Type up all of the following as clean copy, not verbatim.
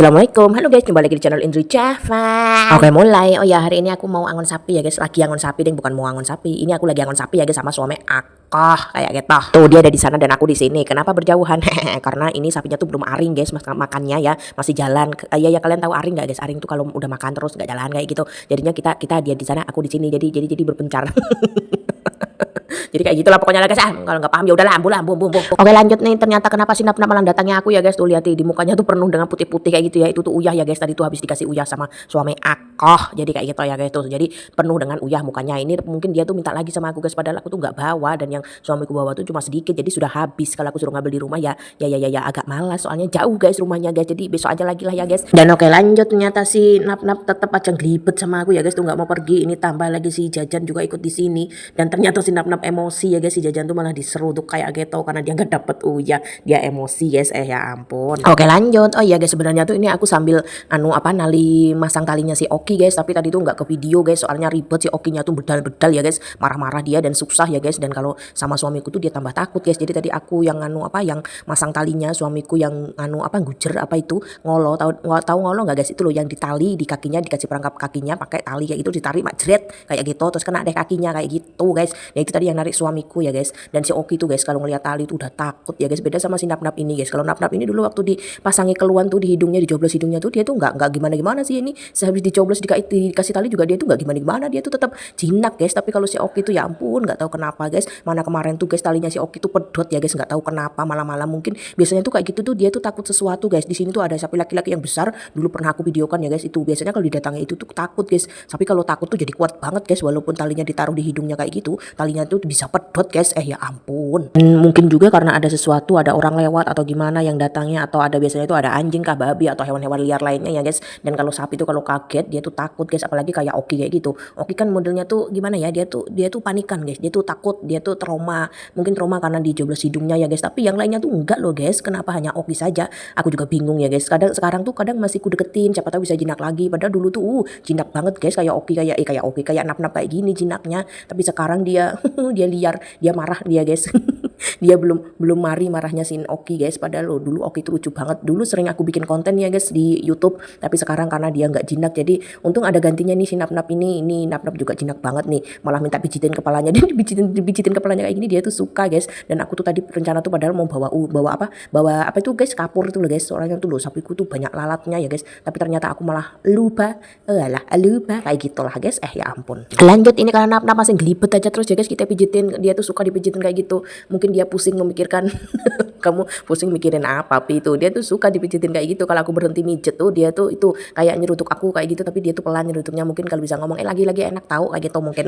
Assalamualaikum, halo guys, kembali lagi di channel Indri Java. Oke mulai, oh ya hari ini aku mau angon sapi ya guys, lagi angon sapi deh, bukan mau angon sapi. Ini aku lagi angon sapi ya guys sama suami aku, kayak gitu. Tuh dia ada di sana dan aku di sini. Kenapa berjauhan? Karena ini sapinya tuh belum aring guys, makannya ya masih jalan. Ya kalian tahu aring nggak guys? Aring tuh kalau udah makan terus nggak jalan kayak gitu. Jadinya kita dia di sana, aku di sini. Jadi berpencar. Jadi kayak gitulah pokoknya lah guys. Kalau nggak paham ya udahlah, ambu. Oke lanjut nih, ternyata kenapa sih nap malah datangnya aku ya guys. Tuh lihat di mukanya tuh penuh dengan putih-putih kayak gitu ya. Itu tuh uyah ya guys. Tadi tuh habis dikasih uyah sama suami aku. Jadi kayak gitu ya guys tuh. Jadi penuh dengan uyah mukanya. Ini mungkin dia tuh minta lagi sama aku guys, padahal aku tuh nggak bawa, dan yang suamiku bawa tuh cuma sedikit. Jadi sudah habis. Kalau aku suruh ngambil di rumah ya agak malas, soalnya jauh guys rumahnya guys. Jadi besok aja lagi lah ya guys. Dan oke lanjut, ternyata si nap tetap aja ngelibet sama aku ya guys tuh, nggak mau pergi. Ini tambah lagi si Jajan juga ikut di sini, dan ternyata si nap emosi ya guys. Si Jajan tuh malah diseruduk kayak gitu karena dia nggak dapet uyah, dia emosi guys. Ya ampun. Oke lanjut. Oh iya guys, sebenarnya tuh ini aku sambil nali masang talinya si Oki guys, tapi tadi tuh nggak ke video guys, soalnya ribet. Si Okinya tuh bedal ya guys, marah-marah dia dan susah ya guys. Dan kalau sama suamiku tuh dia tambah takut guys. Jadi tadi aku yang yang masang talinya, suamiku yang gujer itu ngolo. Tahu ngolo nggak guys? Itu loh yang ditali di kakinya, dikasih perangkap kakinya pakai tali kayak gitu, ditarik jret kayak gitu, terus kena deh kakinya kayak gitu guys. Nah itu tadi yang narik suamiku ya guys. Dan si Oki tuh guys kalau ngeliat tali tuh udah takut ya guys. Beda sama si nap ini guys. Kalau nap ini dulu waktu dipasangi keluan tuh di hidungnya, dijoblos hidungnya tuh, dia tuh nggak gimana sih. Ini sehabis dicoblos dikasih tali juga dia tuh nggak gimana, dia tuh tetap jinak guys. Tapi kalau si Oki tuh ya ampun, nggak tahu kenapa guys. Mana kemarin tuh guys talinya si Oki tuh pedot ya guys, nggak tahu kenapa. Malam-malam mungkin biasanya tuh kayak gitu tuh, dia tuh takut sesuatu guys. Di sini tuh ada sapi laki-laki yang besar, dulu pernah aku videokan ya guys. Itu biasanya kalau didatangi itu tuh takut guys. Tapi kalau takut tuh jadi kuat banget guys, walaupun talinya ditaruh di hidungnya kayak gitu, talinya tuh bisa pedot guys. Ya ampun. Mungkin juga karena ada sesuatu, ada orang lewat atau gimana yang datangnya, atau ada biasanya itu ada anjing kah, babi atau hewan-hewan liar lainnya ya guys. Dan kalau sapi tuh kalau kaget dia tuh takut guys, apalagi kayak Oki kayak gitu. Oki kan modelnya tuh gimana ya, dia tuh panikan guys, dia tuh takut, dia tuh trauma, mungkin trauma karena dijoblos hidungnya ya guys. Tapi yang lainnya tuh enggak loh guys, kenapa hanya Oki saja? Aku juga bingung ya guys. Sekarang tuh masih ku deketin, siapa tahu bisa jinak lagi. Padahal dulu tuh jinak banget guys, kayak Oki, kayak nap kayak gini jinaknya. Tapi sekarang dia dia liar, dia marah dia guys. Dia belum marahnya si Oki guys. Padahal loh dulu Oki itu lucu banget. Dulu sering aku bikin konten ya guys di YouTube. Tapi sekarang karena dia nggak jinak, jadi untung ada gantinya nih si nap ini. Ini nap juga jinak banget nih. Malah minta pijitin kepalanya. Dan dipijitin kepalanya kayak gini dia tuh suka guys. Dan aku tuh tadi rencana tuh padahal mau bawa apa itu guys, kapur itu loh guys. Soalnya tuh loh sapiku tuh banyak lalatnya ya guys. Tapi ternyata aku malah lupa. Lupa kayak gitulah guys. Ya ampun. Lanjut, ini karena nap masih gelibet aja terus ya guys, kita pijitin. Dia tuh suka dipijitin kayak gitu. Mungkin dia pusing memikirkan. Kamu pusing mikirin apa itu, dia tuh suka dipijitin kayak gitu. Kalau aku berhenti mijet tuh dia tuh itu kayak nyerutuk aku kayak gitu, tapi dia tuh pelan nyerutuknya. Mungkin kalau bisa ngomong lagi enak tahu kayak gitu mungkin.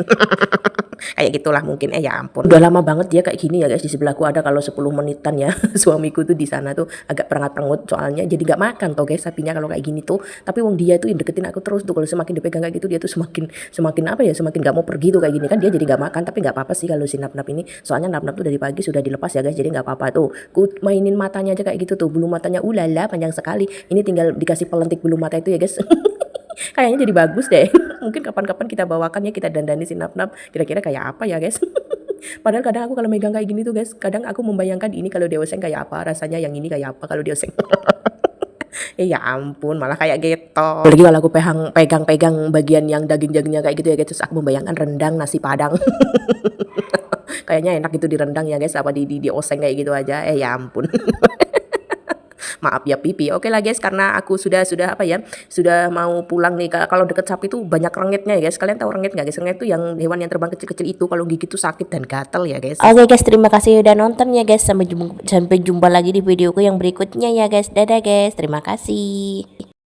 Kayak gitulah mungkin. Ya ampun, udah lama banget dia kayak gini ya guys. Di sebelahku ada kalau 10 menitan ya. Suamiku tuh di sana tuh agak perengat-perengut soalnya, jadi nggak makan tuh guys sapinya kalau kayak gini tuh. Tapi wong dia tuh yang deketin aku terus tuh, kalau semakin dipegang kayak gitu dia tuh semakin semakin nggak mau pergi tuh kayak gini kan. Dia jadi nggak makan, tapi nggak apa-apa sih kalau si nap ini, soalnya nap tuh dari pagi sudah dilepas ya guys, jadi nggak apa-apa tuh. Ku mainin matanya aja kayak gitu tuh, bulu matanya ulala panjang sekali. Ini tinggal dikasih pelentik bulu mata itu ya guys. Kayaknya jadi bagus deh. Mungkin kapan-kapan kita bawakan ya, kita dandani si nap kira-kira kayak apa ya guys. Padahal kadang aku kalau megang kayak gini tuh guys, kadang aku membayangkan ini kalau dia oseng kayak apa rasanya, yang ini kayak apa kalau dia oseng. Ya ampun, malah kayak gitu. Apalagi kalau aku pegang bagian yang daging-dagingnya kayak gitu ya guys, terus aku membayangkan rendang nasi padang. Kayaknya enak gitu di rendang ya guys, apa di oseng kayak gitu aja. Ya ampun. Maaf ya pipi. Oke lah guys, karena aku sudah mau pulang nih. Kalau deket sapi tuh banyak rengitnya ya guys. Kalian tahu rengit nggak guys? Rengit tuh yang hewan yang terbang kecil-kecil itu, kalau gigit tuh sakit dan gatal ya guys. Oke guys, terima kasih udah nonton ya guys. Sampai jumpa lagi di videoku yang berikutnya ya guys. Dadah guys, terima kasih.